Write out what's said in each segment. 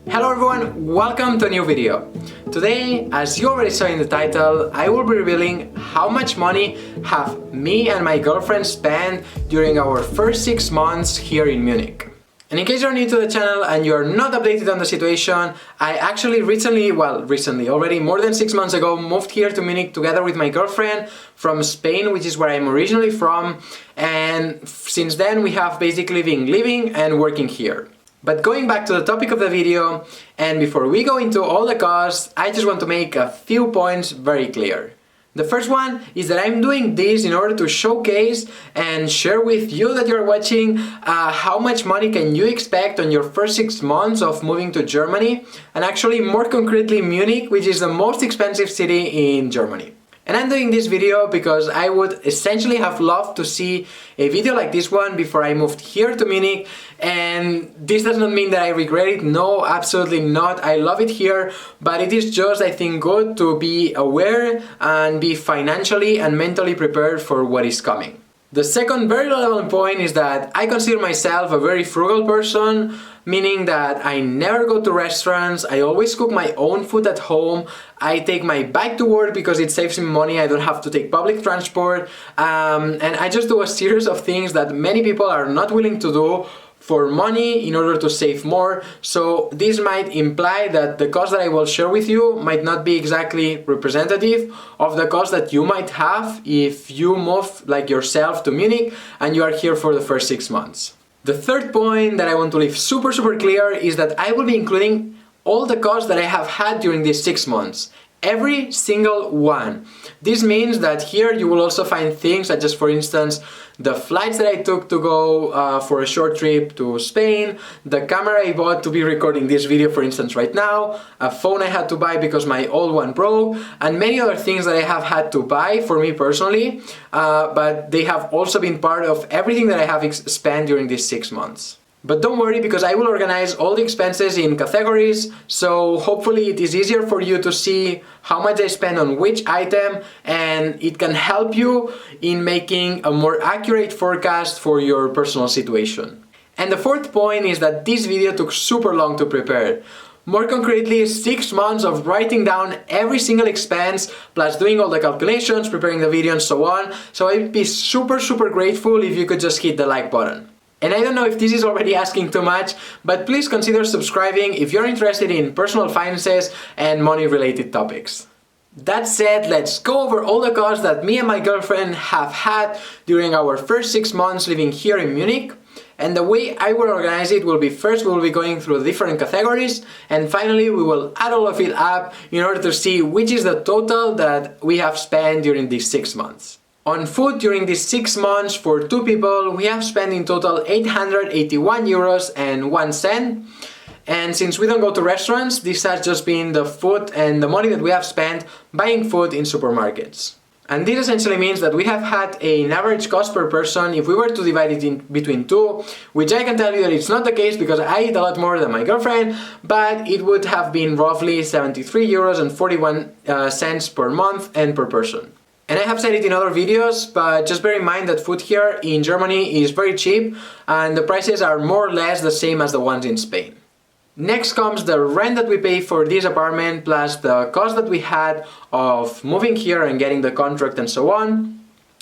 Hello everyone, welcome to a new video. Today, as you already saw in the title, I will be revealing how much money have me and my girlfriend spent during our first 6 months here in Munich. And in case you're new to the channel and you're not updated on the situation, I actually recently, already more than 6 months ago, moved here to Munich together with my girlfriend from Spain, which is where I'm originally from, and since then we have basically been living and working here. But going back to the topic of the video, and before we go into all the costs, I just want to make a few points very clear. The first one is that I'm doing this in order to showcase and share with you that you're watching how much money can you expect on your first 6 months of moving to Germany, and actually more concretely Munich, which is the most expensive city in Germany. And I'm doing this video because I would essentially have loved to see a video like this one before I moved here to Munich, and this does not mean that I regret it. No, absolutely not. I love it here, but it is just, I think, good to be aware and be financially and mentally prepared for what is coming. The second very relevant point is that I consider myself a very frugal person, meaning that I never go to restaurants, I always cook my own food at home, I take my bike to work because it saves me money, I don't have to take public transport, and I just do a series of things that many people are not willing to do for money in order to save more. So this might imply that the cost that I will share with you might not be exactly representative of the cost that you might have if you move like yourself to Munich and you are here for the first 6 months. The third point that I want to leave super clear is that I will be including all the costs that I have had during these 6 months. Every single one. This means that here you will also find things such as, for instance, the flights that I took to go for a short trip to Spain, the camera I bought to be recording this video, for instance, right now, a phone I had to buy because my old one broke, and many other things that I have had to buy for me personally, but they have also been part of everything that I have spent during these 6 months. But don't worry, because I will organize all the expenses in categories, so hopefully it is easier for you to see how much I spend on which item, and it can help you in making a more accurate forecast for your personal situation. And the fourth point is that this video took super long to prepare. More concretely, 6 months of writing down every single expense, plus doing all the calculations, preparing the video and so on. So I'd be super grateful if you could just hit the like button. And I don't know if this is already asking too much, but please consider subscribing if you're interested in personal finances and money related topics. That said, let's go over all the costs that me and my girlfriend have had during our first 6 months living here in Munich. And the way I will organize it will be, first we will be going through different categories, and finally we will add all of it up in order to see which is the total that we have spent during these 6 months. On food during these 6 months for 2 people, we have spent in total 881 euros and 1 cent. And since we don't go to restaurants, this has just been the food and the money that we have spent buying food in supermarkets. And this essentially means that we have had an average cost per person if we were to divide it in between 2, which I can tell you that it's not the case because I eat a lot more than my girlfriend, but it would have been roughly 73 euros and 41 cents per month and per person. And I have said it in other videos, but just bear in mind that food here in Germany is very cheap and the prices are more or less the same as the ones in Spain. Next comes the rent that we pay for this apartment, plus the cost that we had of moving here and getting the contract and so on.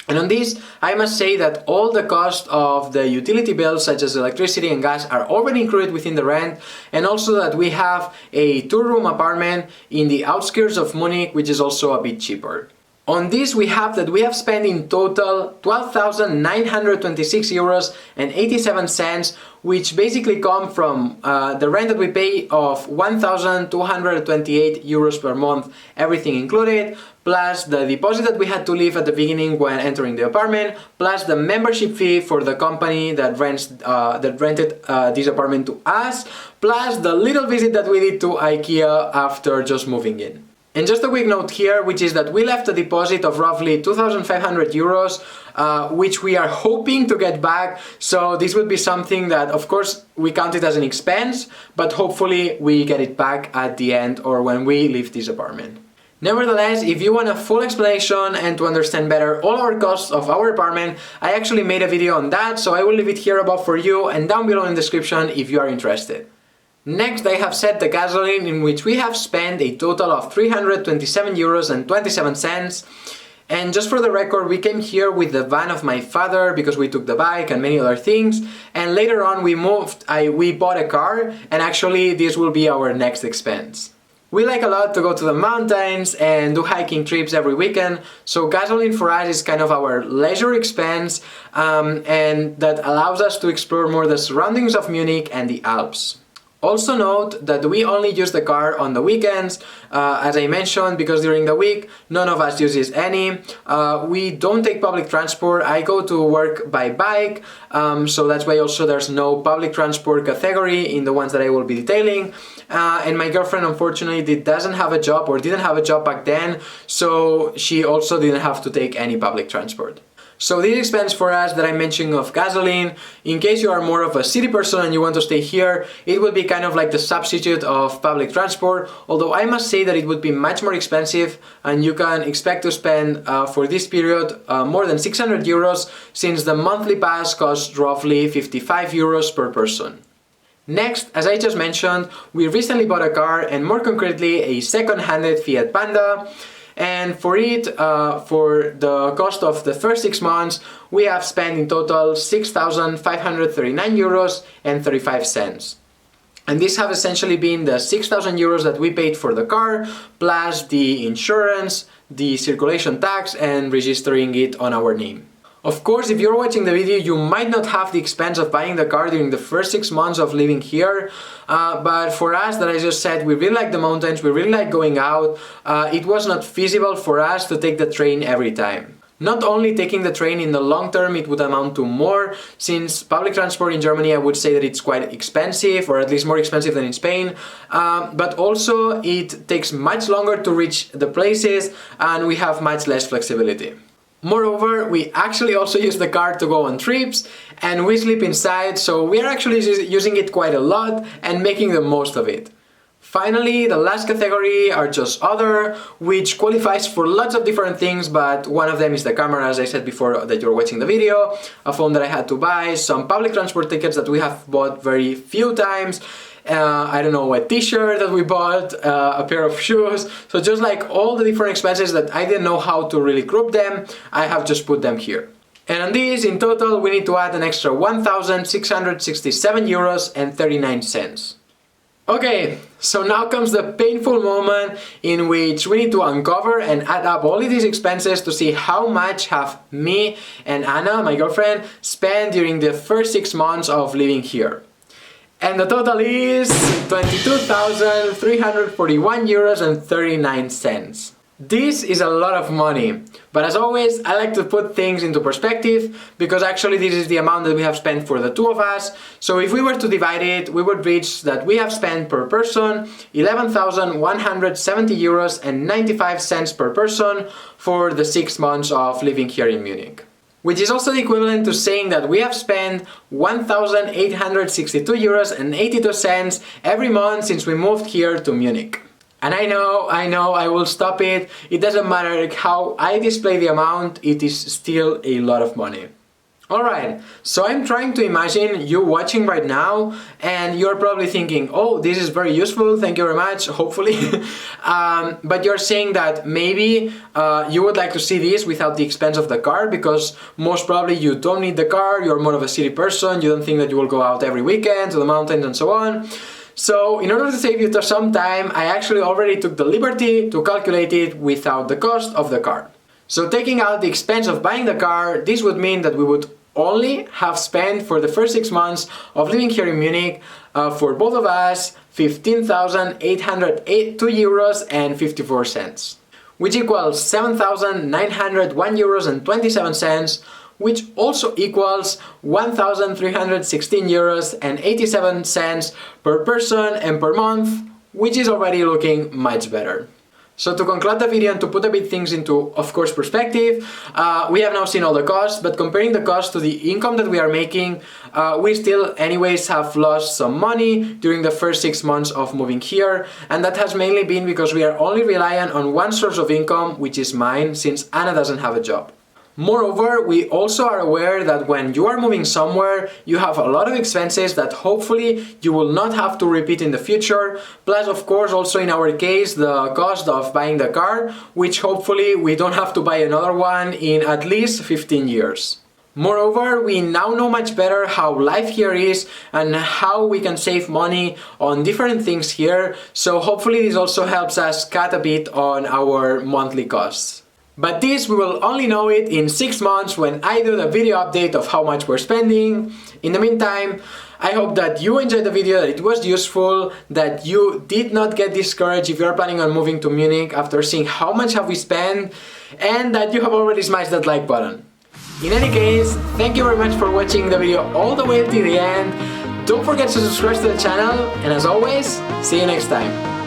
And on this, I must say that all the cost of the utility bills such as electricity and gas are already included within the rent, and also that we have a 2-room apartment in the outskirts of Munich, which is also a bit cheaper. On this we have spent in total 12,926 euros and 87 cents, which basically come from the rent that we pay of 1,228 euros per month, everything included, plus the deposit that we had to leave at the beginning when entering the apartment, plus the membership fee for the company that rented this apartment to us, plus the little visit that we did to IKEA after just moving in. And just a quick note here, which is that we left a deposit of roughly 2,500 euros, which we are hoping to get back. So this would be something that, of course, we count it as an expense, but hopefully we get it back at the end or when we leave this apartment. Nevertheless, if you want a full explanation and to understand better all our costs of our apartment, I actually made a video on that, so I will leave it here above for you and down below in the description if you are interested. Next, I have set the gasoline, in which we have spent a total of 327 euros and 27 cents. And just for the record, we came here with the van of my father because we took the bike and many other things. And later on we bought a car, and actually this will be our next expense. We like a lot to go to the mountains and do hiking trips every weekend, so gasoline for us is kind of our leisure expense, and that allows us to explore more the surroundings of Munich and the Alps. Also note that we only use the car on the weekends, as I mentioned, because during the week none of us uses any. We don't take public transport. I go to work by bike, so that's why also there's no public transport category in the ones that I will be detailing. And my girlfriend unfortunately doesn't have a job, or didn't have a job back then, so she also didn't have to take any public transport. So this expense for us that I'm mentioning of gasoline, in case you are more of a city person and you want to stay here, it would be kind of like the substitute of public transport, although I must say that it would be much more expensive, and you can expect to spend for this period more than 600 euros, since the monthly pass costs roughly 55 euros per person. Next, as I just mentioned, we recently bought a car, and more concretely a second-handed Fiat Panda. And for it, for the cost of the first 6 months, we have spent in total 6,539 euros and 35 cents. And these have essentially been the 6,000 euros that we paid for the car, plus the insurance, the circulation tax, and registering it on our name. Of course, if you're watching the video, you might not have the expense of buying the car during the first 6 months of living here, but for us, that I just said, we really like the mountains, we really like going out, it was not feasible for us to take the train every time. Not only taking the train in the long term, it would amount to more, since public transport in Germany, I would say that it's quite expensive, or at least more expensive than in Spain, but also it takes much longer to reach the places, and we have much less flexibility. Moreover, we actually also use the car to go on trips, and we sleep inside, so we are actually using it quite a lot and making the most of it. Finally, the last category are just other, which qualifies for lots of different things, but one of them is the camera, as I said before that you're watching the video, a phone that I had to buy, some public transport tickets that we have bought very few times, I don't know, a t-shirt that we bought, a pair of shoes, so just like all the different expenses that I didn't know how to really group them, I have just put them here. And on these, in total, we need to add an extra 1,667 euros and 39 cents. Okay, so now comes the painful moment in which we need to uncover and add up all of these expenses to see how much have me and Anna, my girlfriend, spent during the first 6 months of living here. And the total is 22,341 euros and 39 cents. This is a lot of money, but as always, I like to put things into perspective, because actually this is the amount that we have spent for the two of us. So if we were to divide it, we would reach that we have spent per person 11,170 euros and 95 cents per person for the 6 months of living here in Munich. Which is also the equivalent to saying that we have spent 1,862 euros and 82 cents every month since we moved here to Munich. And I know, I will stop it. It doesn't matter how I display the amount, it is still a lot of money. Alright, so I'm trying to imagine you watching right now, and you're probably thinking, oh, this is very useful, thank you very much, hopefully. But you're saying that maybe you would like to see this without the expense of the car, because most probably you don't need the car, you're more of a city person, you don't think that you will go out every weekend to the mountains and so on. So in order to save you some time, I actually already took the liberty to calculate it without the cost of the car. So taking out the expense of buying the car, this would mean that we would only have spent for the first 6 months of living here in Munich, for both of us, 15,802 euros and 54 cents, which equals 7,901 euros and 27 cents, which also equals 1,316 euros and 87 cents per person and per month, which is already looking much better. So to conclude the video and to put a bit things into, of course, perspective, we have now seen all the costs, but comparing the cost to the income that we are making, we still anyways have lost some money during the first 6 months of moving here, and that has mainly been because we are only reliant on one source of income, which is mine, since Anna doesn't have a job. Moreover, we also are aware that when you are moving somewhere, you have a lot of expenses that hopefully you will not have to repeat in the future. Plus, of course, also in our case, the cost of buying the car, which hopefully we don't have to buy another one in at least 15 years. Moreover, we now know much better how life here is and how we can save money on different things here, so hopefully this also helps us cut a bit on our monthly costs. But this we will only know it in 6 months when I do the video update of how much we're spending. In the meantime, I hope that you enjoyed the video, that it was useful, that you did not get discouraged if you're planning on moving to Munich after seeing how much have we spent, and that you have already smashed that like button. In any case, thank you very much for watching the video all the way till the end. Don't forget to subscribe to the channel, and as always, see you next time.